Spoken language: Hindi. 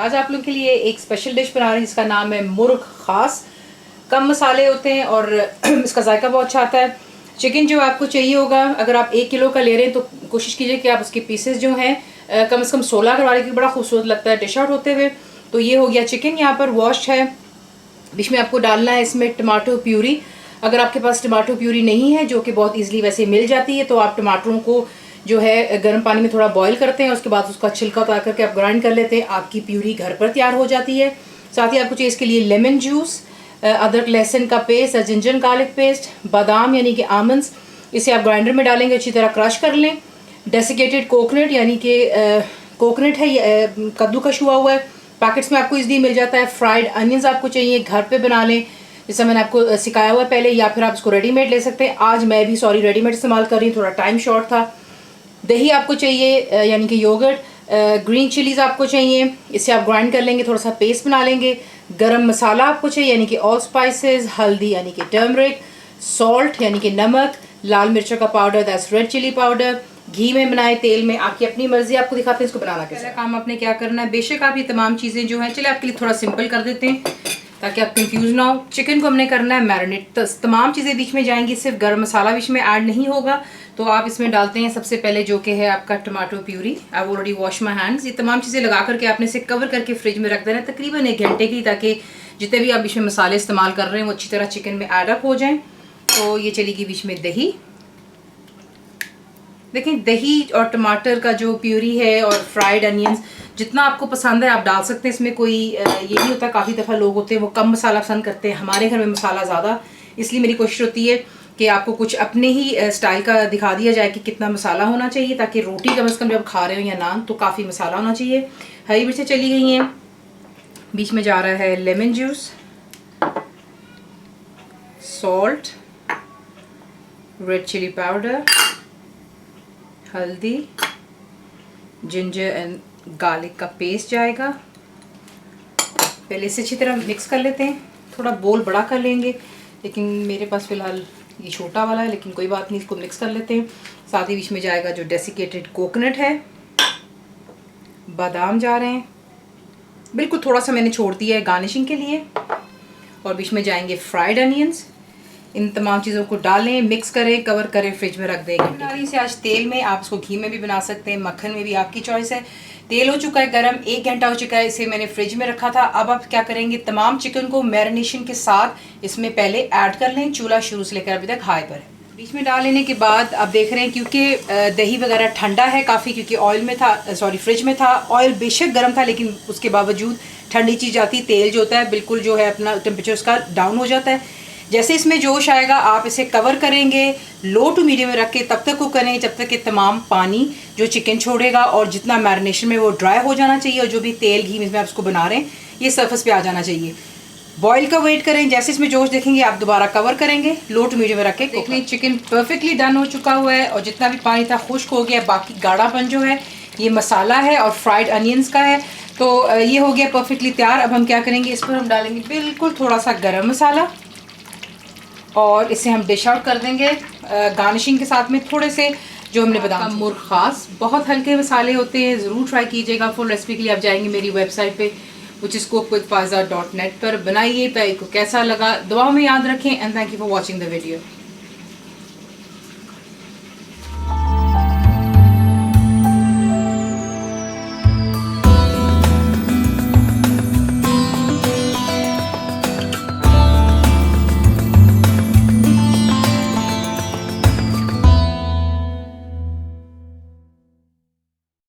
आज आप लोगों के लिए एक स्पेशल डिश बना रहे हैं जिसका नाम है मुर्ग खास। कम मसाले होते हैं और इसका जायका बहुत अच्छा आता है। चिकन जो आपको चाहिए होगा, अगर आप 1 किलो का ले रहे हैं तो कोशिश कीजिए कि आप उसके पीसेस जो हैं कम से कम 16 करवा लीजिए, बड़ा खूबसूरत लगता है डिश आउट होते हुए। तो ये हो गया चिकन, यहाँ पर वॉश है। बीच में आपको डालना है इसमें टमाटो प्यूरी। अगर आपके पास टमाटो प्यूरी नहीं है, जो कि बहुत ईजिली वैसे मिल जाती है, तो आप टमाटरों को जो है गर्म पानी में थोड़ा बॉईल करते हैं, उसके बाद उसका छिलका उतार करके आप ग्राइंड कर लेते हैं, आपकी प्यूरी घर पर तैयार हो जाती है। साथ ही आपको चाहिए इसके लिए लेमन जूस, अदरक लहसुन का पेस्ट, जिंजर गार्लिक पेस्ट, बादाम यानी कि आमंड्स, इसे आप ग्राइंडर में डालेंगे, अच्छी तरह क्रश कर लें। डेसिकेटेड कोकोनट यानी कि कोकोनट है, कद्दूकस हुआ हुआ है, पैकेट्स में आपको इजीली मिल जाता है। फ्राइड अनियंस आपको चाहिए, घर पे बना लें जैसा मैंने आपको सिखाया हुआ है पहले, या फिर आप इसको रेडीमेड ले सकते हैं। आज मैं भी रेडीमेड इस्तेमाल कर रही हूँ, थोड़ा टाइम शॉर्ट था। दही आपको चाहिए यानी कि योगर्ट, ग्रीन चिलीज़ आपको चाहिए, इसे आप ग्राइंड कर लेंगे, थोड़ा सा पेस्ट बना लेंगे। गरम मसाला आपको चाहिए यानी कि ऑल स्पाइसेस, हल्दी यानी कि टर्मरिक, सॉल्ट यानी कि नमक, लाल मिर्चों का powder that's red chilli powder. घी में बनाए, तेल में, आपकी अपनी मर्जी, आपको दिखाते हैं इसको बनाना कैसे। पहला काम आपने क्या करना है, बेशक आप ये तमाम चीज़ें जो हैं, चलिए आपके लिए थोड़ा सिंपल कर देते हैं ताकि आप कंफ्यूज ना हो। चिकन को हमने करना है मैरिनेट, तमाम चीज़ें बीच में जाएंगी, सिर्फ गरम मसाला बीच में ऐड नहीं होगा। तो आप इसमें डालते हैं सबसे पहले जो कि है आपका tomato puree. I already wash my hands. ये तमाम चीज़ें लगा करके आपने इसे कवर करके फ्रिज में रख देना है तकरीबन 1 घंटे की, ताकि जितने भी आप बीच में मसाले इस्तेमाल कर रहे हैं वो अच्छी तरह चिकन में ऐड अप हो जाएं। तो ये चलेगी बीच में दही। देखें, दही और टमाटर का जो प्यूरी है और फ्राइड अनियंस जितना आपको पसंद है आप डाल सकते हैं। इसमें कोई ये नहीं होता, काफ़ी दफ़ा लोग होते हैं वो कम मसाला पसंद करते हैं, हमारे घर में मसाला ज़्यादा, इसलिए मेरी कोशिश होती है कि आपको कुछ अपने ही स्टाइल का दिखा दिया जाए कि कितना मसाला होना चाहिए, ताकि रोटी कम से कम जब खा रहे हो या नान तो काफ़ी मसाला होना चाहिए। हरी मिर्चें चली गई हैं, बीच में जा रहा है lemon juice, salt, red chilli powder, हल्दी, जिंजर एंड गार्लिक का पेस्ट जाएगा। पहले इसे अच्छी तरह मिक्स कर लेते हैं। थोड़ा बोल बड़ा कर लेंगे, लेकिन मेरे पास फ़िलहाल ये छोटा वाला है, लेकिन कोई बात नहीं, इसको मिक्स कर लेते हैं। साथ ही बीच में जाएगा जो डेसिकेटेड कोकोनट है, बादाम जा रहे हैं, बिल्कुल थोड़ा सा मैंने छोड़ दिया है गार्निशिंग के लिए, और बीच में जाएंगे फ्राइड अनियंस। इन तमाम चीज़ों को डालें, मिक्स करें, कवर करें, फ्रिज में रख दें। बना रही इसे आज तेल में, आप इसको घी में भी बना सकते हैं, मक्खन में भी, आपकी चॉइस है। तेल हो चुका है गरम, 1 घंटा हो चुका है, इसे मैंने फ्रिज में रखा था। अब आप क्या करेंगे, तमाम चिकन को मैरिनेशन के साथ इसमें पहले ऐड कर लें। चूल्हा शुरू से लेकर अभी तक हाई पर है। बीच में डाल लेने के बाद आप देख रहे हैं, क्योंकि दही वगैरह ठंडा है काफ़ी, क्योंकि ऑयल में था, फ्रिज में था। ऑयल बेशक गर्म था, लेकिन उसके बावजूद ठंडी चीज़ जाती, तेल जो होता है बिल्कुल जो है अपना टेम्परेचर उसका डाउन हो जाता है। जैसे इसमें जोश आएगा आप इसे कवर करेंगे, लो टू मीडियम में रख के तब तक कुक करेंगे जब तक कि तमाम पानी जो चिकन छोड़ेगा और जितना मैरिनेशन में वो ड्राई हो जाना चाहिए, और जो भी तेल घी में आप उसको बना रहे हैं ये सरफेस पे आ जाना चाहिए। बॉईल का वेट करें, जैसे इसमें जोश देखेंगे आप दोबारा कवर करेंगे, लो टू मीडियम में रख के। देख लें चिकन परफेक्टली डन हो चुका हुआ है, और जितना भी पानी था खुश्क हो गया। बाकी गाढ़ापन जो है ये मसाला है और फ्राइड अनियंस का है। तो ये हो गया परफेक्टली तैयार। अब हम क्या करेंगे, इस पर हम डालेंगे बिल्कुल थोड़ा सा गर्म मसाला, और इसे हम डिश आउट कर देंगे गार्निशिंग के साथ में थोड़े से जो हमने बताया मुर्ग खास। बहुत हल्के मसाले होते हैं, ज़रूर ट्राई कीजिएगा। फुल रेसिपी के लिए आप जाएंगे मेरी वेबसाइट पे which is cookWithFaiza.net पर। बनाइए, तो आपको कैसा लगा दुआ में याद रखें, and thank you for watching the video.